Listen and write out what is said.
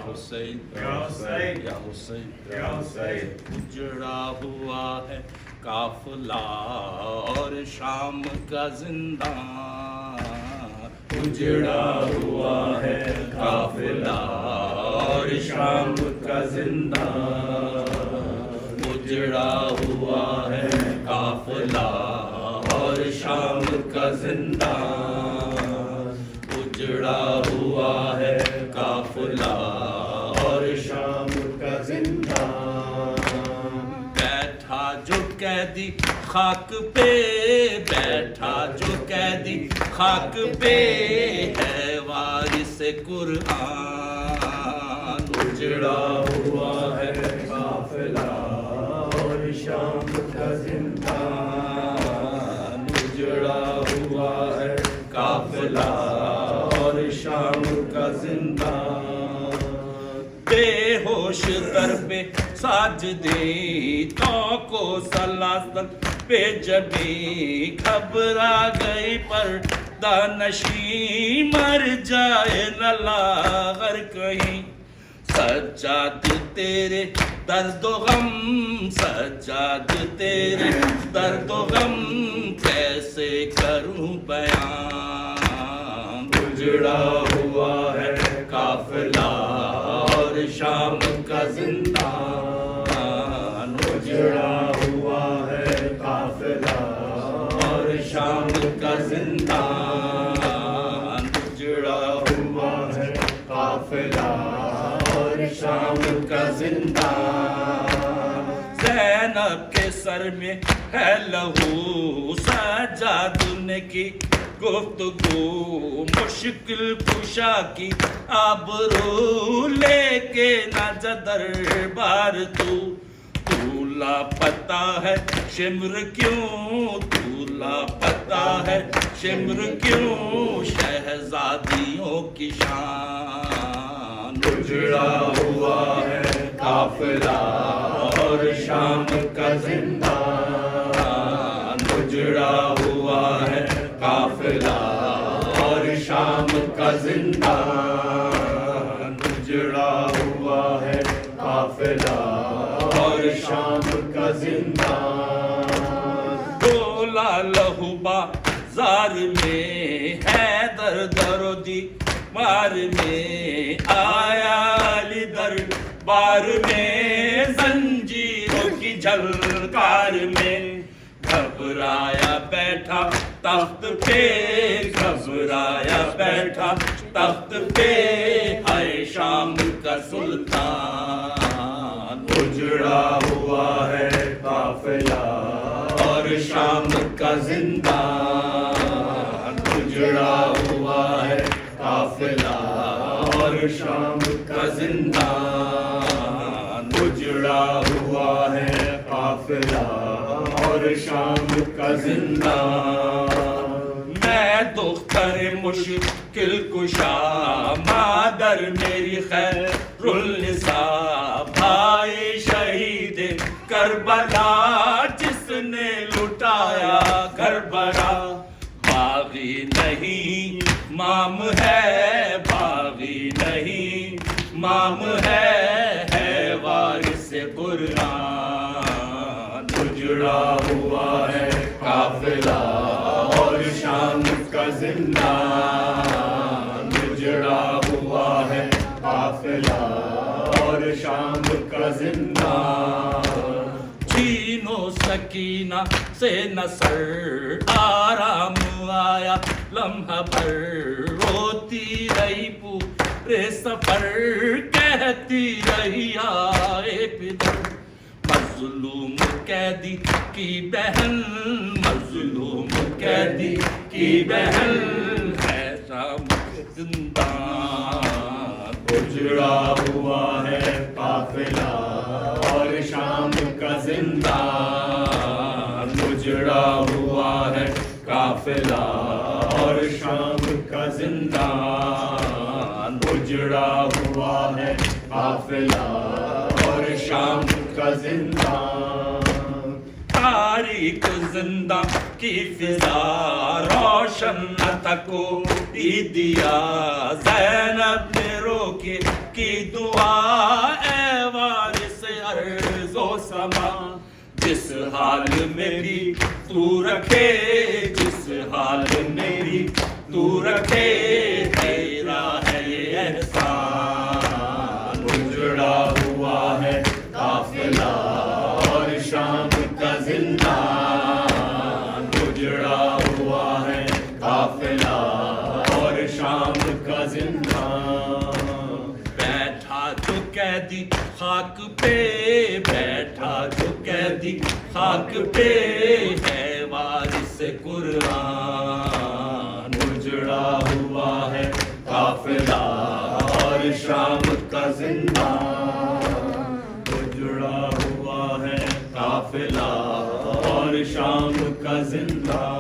حسین یا حسین یا حسین یا حسین اجڑا ہوا ہے قافلہ اور شام کا زندان اجڑا ہوا ہے قافلہ اور شام کا زندان اجڑا ہوا ہے قافلہ اور شام کا زندان اجڑا ہوا ہے قافلہ اور شام کا زندان بیٹھا جو قیدی خاک پہ بیٹھا جو قیدی خاک پہ ہے وارث قرآن اجڑا ہوا ہے قافلہ اور شام کا زندان اجڑا ہوا ہے قافلہ اور شام کا زندان بے ہوش در پہ ساجدے تو کو سلاسل پہ جبی گھبرا گئی پر دانشی مر جائے نہ لاغر کہیں سجاد تیرے درد و غم سجاد تیرے درد و غم کیسے کروں بیان اجڑا ہوا ہے قافلہ اور شام کا زندان اجڑا ہوا ہے قافلہ اور شام کا زندان اجڑا ہوا ہے قافلہ اور شام کا زندان زینب کے سر میں ہے لہو سجاد نے کی گفتگو مشکل کشا کی آبرو لے کے نہ جا دربار تو لاپتا ہے شمر کیوں تو لاپتا ہے شمر کیوں شہزادیوں کی شان اجڑا ہوا ہے قافلہ اور شام کا زندان اجڑا ہوا ہے قافلہ اور شام کا زندان اجڑا ہوا ہے قافلہ اور شام کا زندان بولا لہو بازار میں حیدر درودی مار میں آیا علی دربار میں زنجیروں کی جھلکار میں گھبرایا بیٹھا تخت پہ گھبرایا بیٹھا تخت پہ ہے شام کا سلطان اجڑا ہوا ہے قافلہ اور شام کا زندان اجڑا ہوا ہے قافلہ اور شام کا زندان اجڑا ہوا ہے قافلہ اور شام کا زندان میں دختر مشکل کشا مادر میری خیر النساء بھائی شہید کربلا جس نے لٹایا کربلا باغی نہیں مام ہے باغی نہیں مام ہے وارث قرآن اجڑا ہوا ہے قافلہ اور شام کا زندان اجڑا ہوا ہے قافلہ اور شام کا زندان چینو سکینہ سے نصر آرام آیا لمحہ بھر روتی رہی پورے سفر کہتی رہی آئے پدر مظلوم قیدی کی بہن مظلوم قیدی کی بہن ہے شام زندان اجڑا ہوا ہے قافلہ اور شام کا زندان اجڑا ہوا ہے قافلہ اور شام کا زندان اجڑا ہوا ہے قافلہ اور شام کا زندان تاریک زندہ کی فضا روشن نہ تھا کوئی دیا زینب نے روکے کی دعا اے وارث ارض و سما جس حال میں بھی تو رکھے جس حال میں بھی تو رکھے تیرا ہے یہ احسان اجڑا ہوا ہے قافلہ اور شام کا زندان اجڑا ہوا ہے قافلہ اور شام کا زندان بیٹھا جو قیدی خاک پہ بیٹھا جو قیدی خاک پہ ہے وارث قرآن اجڑا ہوا ہے قافلہ اور شام کا زندان اجڑا ہوا ہے قافلہ اور شام کا زندان